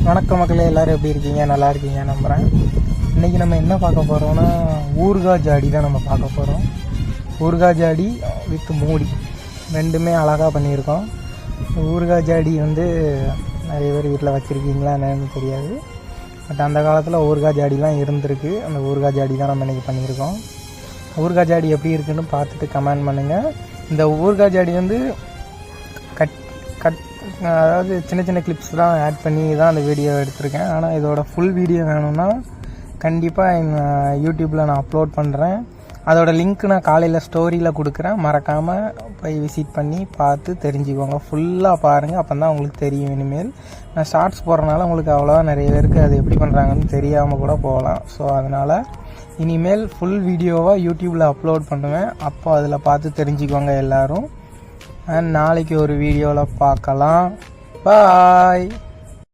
வணக்கம் மக்களே, எல்லோரும் எப்படி இருக்கீங்க? நல்லா இருக்கீங்க நம்புகிறேன். இன்றைக்கி நம்ம என்ன பார்க்க போகிறோம்னா ஊறுகாய் ஜாடி தான் நம்ம பார்க்க போகிறோம். ஊறுகாய் ஜாடி வித் மூடி ரெண்டுமே அழகாக பண்ணியிருக்கோம். ஊறுகாய் ஜாடி நிறைய பேர் வீட்டில் வச்சுருக்கீங்களா என்னன்னு தெரியாது. பட் அந்த காலத்தில் ஊறுகாய் ஜாடிலாம் இருந்திருக்கு. அந்த ஊறுகாய் ஜாடி தான் நம்ம இன்றைக்கி பண்ணியிருக்கோம். ஊறுகாய் ஜாடி எப்படி இருக்குன்னு பார்த்துட்டு கமெண்ட் பண்ணுங்கள். இந்த ஊறுகாய் ஜாடி அதாவது சின்ன சின்ன கிளிப்ஸ் தான் ஆட் பண்ணி தான் அந்த வீடியோ எடுத்திருக்கேன். ஆனால் இதோட ஃபுல் வீடியோ வேணும்னா கண்டிப்பாக யூடியூப்பில் நான் அப்லோட் பண்ணுறேன். அதோட லிங்க் நான் காலையில் ஸ்டோரியில் கொடுக்குறேன். மறக்காமல் போய் விசிட் பண்ணி பார்த்து தெரிஞ்சுக்கோங்க. ஃபுல்லாக பாருங்கள், அப்போ தான் உங்களுக்கு தெரியும். இனிமேல் நான் ஷார்ட்ஸ் போடுறதுனால உங்களுக்கு அவ்வளோவா நிறைய பேருக்கு அது எப்படி பண்ணுறாங்கன்னு தெரியாமல் கூட போகலாம். ஸோ அதனால் இனிமேல் ஃபுல் வீடியோவாக யூடியூப்பில் அப்லோட் பண்ணுவேன். அப்போ அதில் பார்த்து தெரிஞ்சுக்கோங்க எல்லோரும். நாளைக்கு ஒரு வீடியோவில் பார்க்கலாம். பாய்.